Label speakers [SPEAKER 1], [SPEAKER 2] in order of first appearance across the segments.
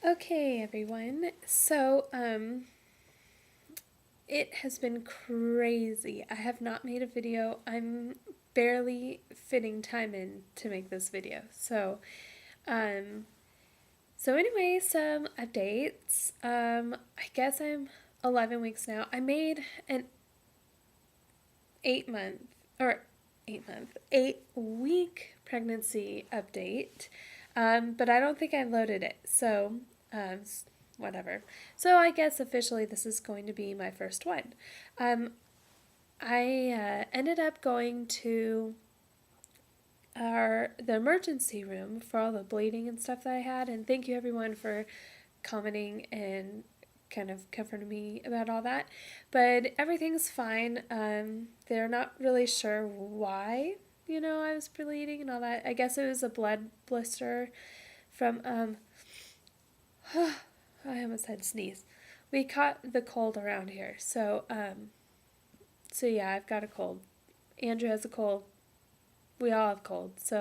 [SPEAKER 1] Okay, everyone. It has been crazy. I have not made a video. I'm barely fitting time in to make this video. Um, anyway, some updates. I guess I'm 11 weeks now. I made an 8 month or 8 month, 8 week pregnancy update, but I don't think I loaded it. Um, whatever. So I guess officially this is going to be my first one. Um, I ended up going to the emergency room for all the bleeding and stuff that I had, and thank you everyone for commenting and kind of comforting me about all that. But everything's fine. They're not really sure why, I was bleeding and all that. I guess it was a blood blister from I almost had sneeze. We caught the cold around here. So yeah, I've got a cold. Andrew has a cold. We all have colds.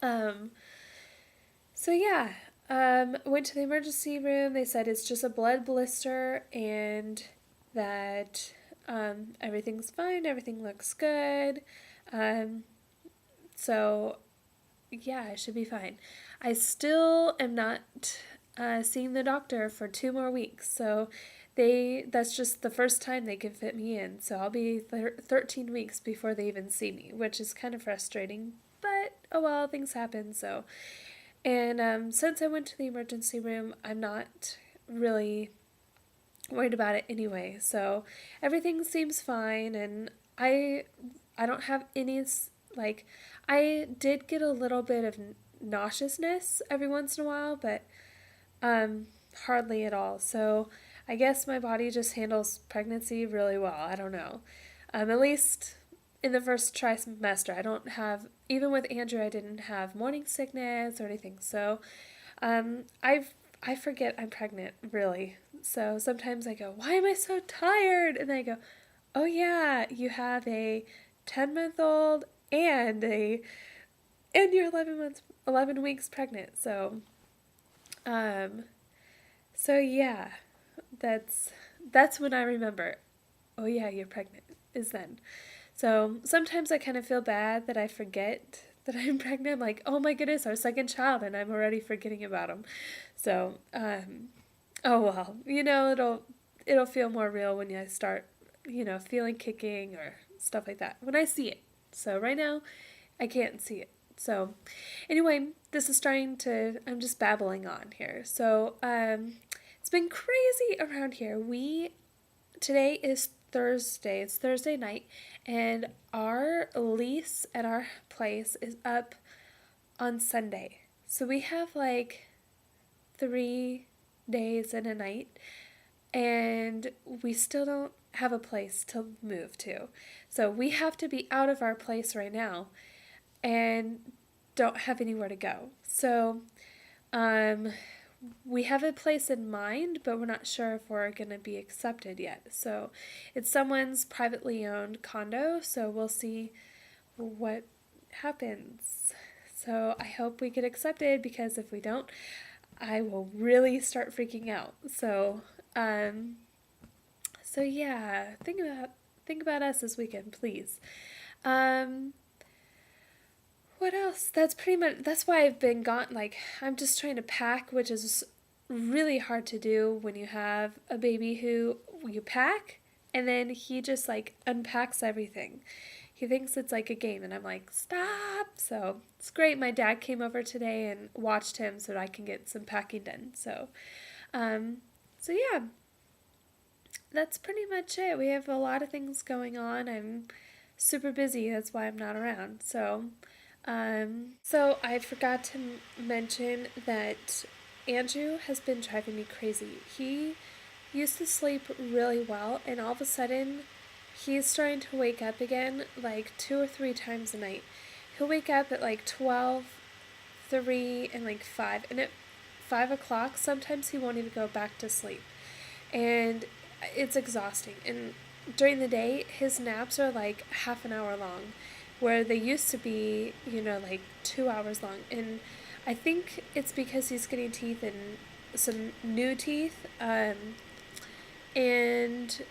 [SPEAKER 1] Um, so yeah, went to the emergency room. They said it's just a blood blister and that everything's fine. Everything looks good. Um, so yeah, I should be fine. I still am not seeing the doctor for 2 more weeks. So that's just the first time they can fit me in. So I'll be 13 weeks before they even see me, which is kind of frustrating. But oh well, things happen. And since I went to the emergency room, I'm not really worried about it anyway. So everything seems fine, and I don't have any like I did get a little bit of nauseousness every once in a while, but hardly at all. So I guess my body just handles pregnancy really well. I don't know. At least in the first trimester, I don't have, even with Andrew, I didn't have morning sickness or anything. So I forget I'm pregnant, really. So sometimes I go, why am I so tired? And then I go, oh yeah, you have a 10-month-old and you're 11 weeks pregnant. Um, so yeah, that's that's when I remember. Oh yeah, you're pregnant. Is then. So sometimes I kind of feel bad that I forget that I'm pregnant. I'm like, oh my goodness, our second child, and I'm already forgetting about him. So, oh well, it'll feel more real when I start, feeling kicking or stuff like that when I see it. So right now, I can't see it. So, anyway, this is starting to. I'm just babbling on here. It's been crazy around here. Today is Thursday. It's Thursday night, and our lease at our place is up on Sunday. So we have like 3 days and a night, and we still don't have a place to move to. So we have to be out of our place right now and don't have anywhere to go. Um, we have a place in mind, but we're not sure if we're going to be accepted yet. So it's someone's privately owned condo, so we'll see what happens. So I hope we get accepted because if we don't, I will really start freaking out. Um, so yeah, think about us this weekend, please. Um, what else? That's why I've been gone. Like, I'm just trying to pack, which is really hard to do when you have a baby who you pack and then he just like unpacks everything. He thinks it's like a game, and I'm like, stop. So it's great. My dad came over today and watched him so that I can get some packing done. Um, so yeah, that's pretty much it. We have a lot of things going on. I'm super busy. That's why I'm not around. So I forgot to mention that Andrew has been driving me crazy. He used to sleep really well, and all of a sudden, he's starting to wake up again like 2 or 3 times a night. He'll wake up at like 12, 3, and like 5. And at 5 o'clock, sometimes he won't even go back to sleep. And it's exhausting. And during the day, his naps are like half an hour long. where they used to be, like 2 hours long. And I think it's because he's getting teeth and some new teeth. And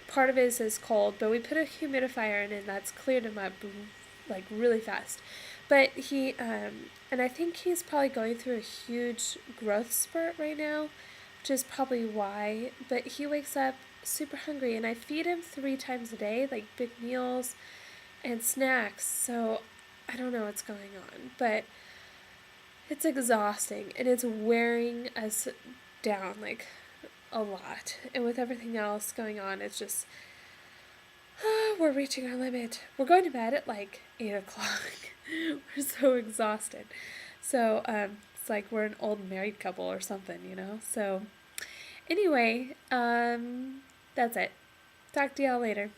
[SPEAKER 1] part of it is his cold, but we put a humidifier in and that's cleared him up like really fast. But and I think he's probably going through a huge growth spurt right now, which is probably why. But he wakes up super hungry, and I feed him 3 times a day, like big meals and snacks. So I don't know what's going on, but it's exhausting and it's wearing us down like a lot. And with everything else going on, it's just we're reaching our limit. We're going to bed at like 8 o'clock. We're so exhausted. So it's like we're an old married couple or something. So anyway, that's it. Talk to y'all later.